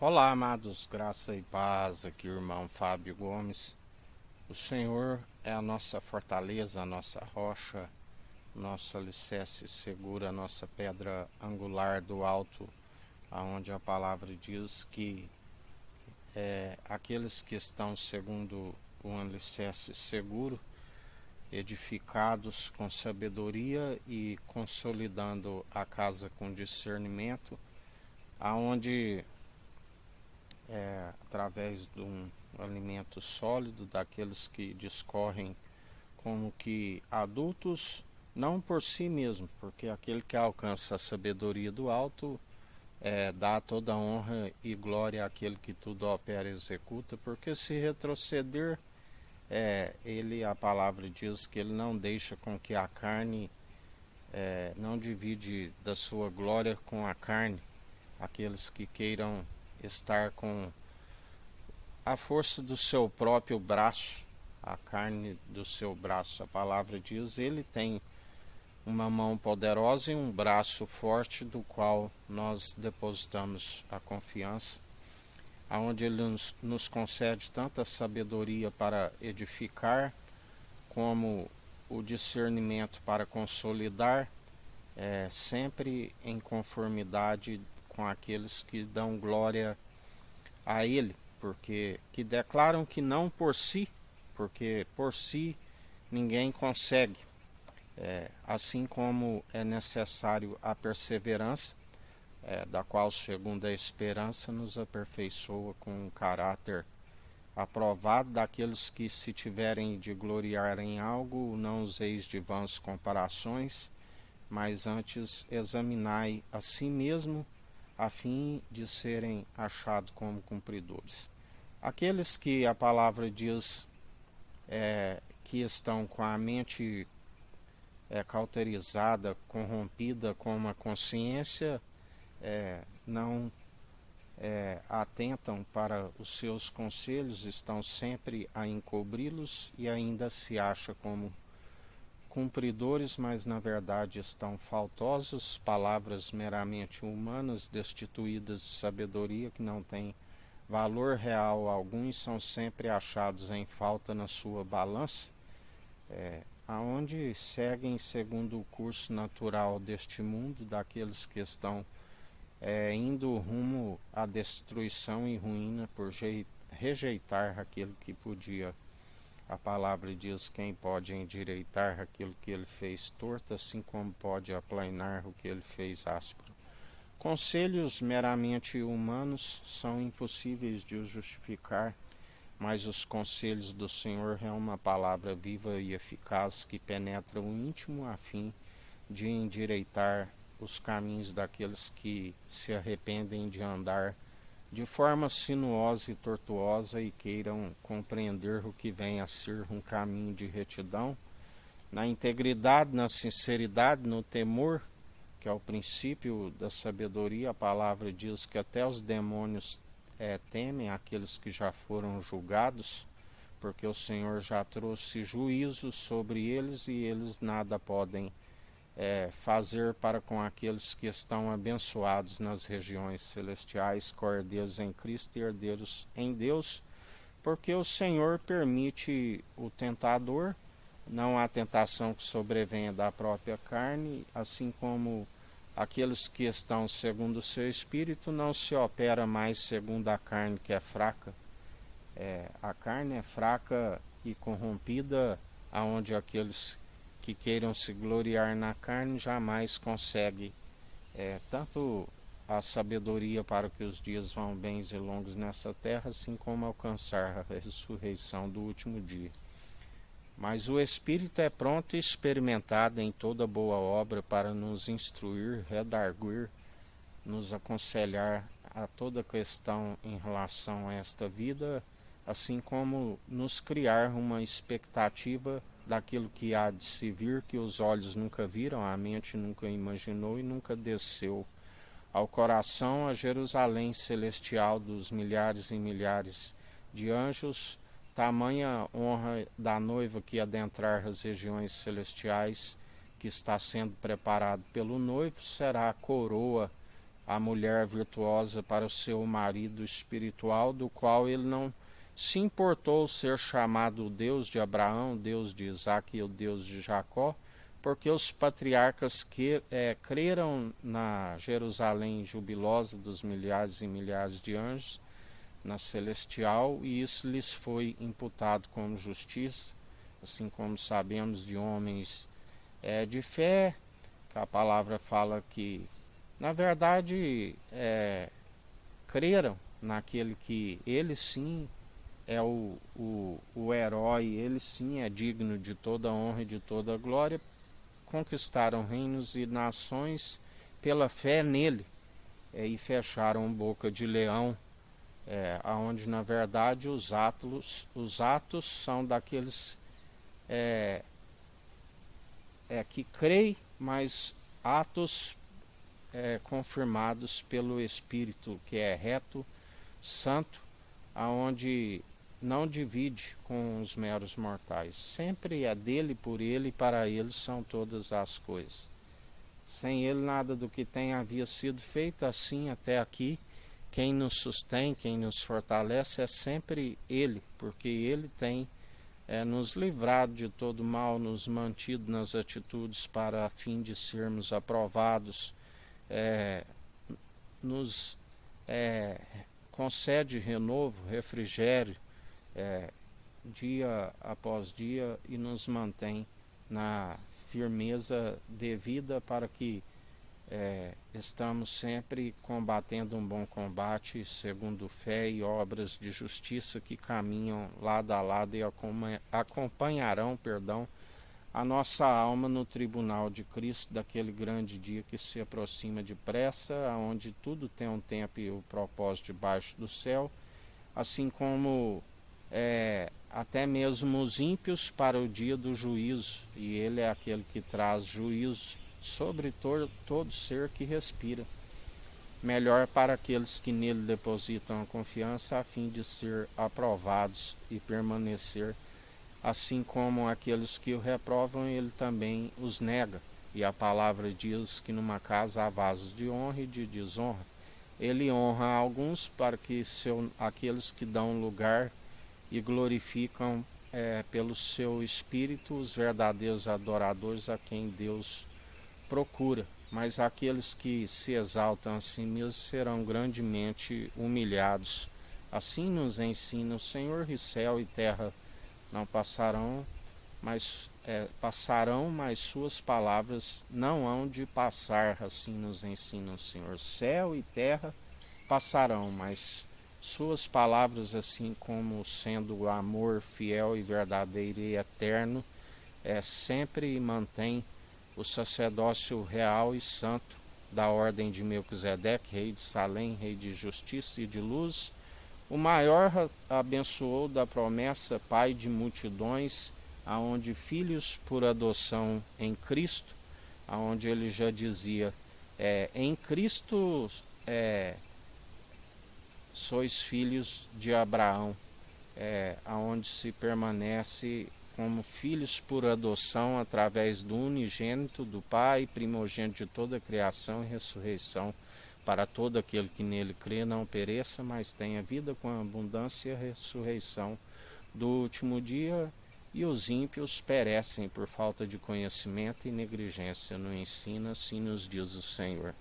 Olá, amados, graça e paz, aqui o irmão Fábio Gomes. O Senhor é a nossa fortaleza, a nossa rocha, nosso alicerce segura, a nossa pedra angular do alto, aonde a palavra diz que aqueles que estão segundo um alicerce seguro, edificados com sabedoria e consolidando a casa com discernimento, aonde através de um alimento sólido, daqueles que discorrem como que adultos, não por si mesmo, porque aquele que alcança a sabedoria do alto dá toda honra e glória àquele que tudo opera e executa, porque se retroceder, a palavra diz que ele não deixa com que a carne, não divide da sua glória com a carne, aqueles que queiram estar com a força do seu próprio braço, a carne do seu braço. A palavra diz: ele tem uma mão poderosa e um braço forte, do qual nós depositamos a confiança, aonde ele nos concede tanta sabedoria para edificar, como o discernimento para consolidar, sempre em conformidade com aqueles que dão glória a ele, porque que declaram que não por si, porque por si ninguém consegue. Assim como é necessário a perseverança, da qual, segundo a esperança, nos aperfeiçoa com um caráter aprovado, daqueles que, se tiverem de gloriar em algo, não useis de vãs comparações, mas antes examinai a si mesmo, a fim de serem achados como cumpridores. Aqueles que a palavra diz que estão com a mente cauterizada, corrompida, com uma consciência, não atentam para os seus conselhos, estão sempre a encobri-los e ainda se acha como cumpridores, mas na verdade estão faltosos, palavras meramente humanas, destituídas de sabedoria, que não têm valor real algum e são sempre achados em falta na sua balança, aonde seguem segundo o curso natural deste mundo, daqueles que estão indo rumo à destruição e ruína por rejeitar aquilo que podia. A palavra diz: quem pode endireitar aquilo que ele fez torto, assim como pode aplanar o que ele fez áspero. Conselhos meramente humanos são impossíveis de justificar, mas os conselhos do Senhor é uma palavra viva e eficaz que penetra o íntimo a fim de endireitar os caminhos daqueles que se arrependem de andar de forma sinuosa e tortuosa e queiram compreender o que vem a ser um caminho de retidão, na integridade, na sinceridade, no temor, que é o princípio da sabedoria. A palavra diz que até os demônios temem aqueles que já foram julgados, porque o Senhor já trouxe juízo sobre eles e eles nada podem fazer para com aqueles que estão abençoados nas regiões celestiais, cordeiros em Cristo e herdeiros em Deus, porque o Senhor permite o tentador. Não há tentação que sobrevenha da própria carne, assim como aqueles que estão segundo o seu espírito, não se opera mais segundo a carne, que é fraca. A carne é fraca e corrompida, aonde aqueles que queiram se gloriar na carne jamais conseguem tanto a sabedoria para que os dias vão bens e longos nessa terra, assim como alcançar a ressurreição do último dia. Mas o Espírito é pronto e experimentado em toda boa obra para nos instruir, redarguir, nos aconselhar a toda questão em relação a esta vida, assim como nos criar uma expectativa daquilo que há de se vir, que os olhos nunca viram, a mente nunca imaginou e nunca desceu ao coração, a Jerusalém celestial dos milhares e milhares de anjos. Tamanha honra da noiva que adentrar as regiões celestiais, que está sendo preparado pelo noivo, será a coroa a mulher virtuosa para o seu marido espiritual, do qual ele não se importou ser chamado o Deus de Abraão, o Deus de Isaque e o Deus de Jacó, porque os patriarcas creram na Jerusalém jubilosa dos milhares e milhares de anjos, na celestial, e isso lhes foi imputado como justiça, assim como sabemos de homens de fé, que a palavra fala que, na verdade, creram naquele que ele sim é o herói, ele sim é digno de toda honra e de toda glória, conquistaram reinos e nações pela fé nele, e fecharam boca de leão, onde na verdade os atos são daqueles que creem, mas atos confirmados pelo Espírito, que é reto, santo, aonde não divide com os meros mortais. Sempre é dele, por ele e para ele são todas as coisas. Sem ele nada do que tem havia sido feito, assim até aqui. Quem nos sustém, quem nos fortalece é sempre ele, porque ele tem nos livrado de todo mal, nos mantido nas atitudes para a fim de sermos aprovados, nos concede renovo, refrigério, dia após dia, e nos mantém na firmeza devida para que estamos sempre combatendo um bom combate, segundo fé e obras de justiça que caminham lado a lado e acompanharão, a nossa alma no tribunal de Cristo, daquele grande dia que se aproxima depressa, onde tudo tem um tempo e o propósito debaixo do céu, assim como até mesmo os ímpios para o dia do juízo, e ele é aquele que traz juízo sobre todo ser que respira. Melhor para aqueles que nele depositam a confiança, a fim de ser aprovados e permanecer, assim como aqueles que o reprovam, ele também os nega. E a palavra diz que numa casa há vasos de honra e de desonra. Ele honra alguns para que aqueles que dão lugar e glorificam pelo seu espírito os verdadeiros adoradores, a quem Deus procura, mas aqueles que se exaltam a si mesmos serão grandemente humilhados. Assim nos ensina o Senhor, e céu e terra não passarão, mas suas palavras não hão de passar. Assim nos ensina o Senhor. Céu e terra passarão, mas suas palavras, assim como sendo o amor fiel e verdadeiro e eterno, sempre mantém o sacerdócio real e santo da ordem de Melquisedeque, rei de Salém, rei de justiça e de luz. O maior abençoou da promessa, pai de multidões, aonde filhos por adoção em Cristo, aonde ele já dizia, em Cristo sois filhos de Abraão, aonde se permanece como filhos por adoção através do unigênito do Pai, primogênito de toda a criação e ressurreição, para todo aquele que nele crê não pereça, mas tenha vida com abundância e ressurreição do último dia. E os ímpios perecem por falta de conhecimento e negligência no ensino, assim nos diz o Senhor.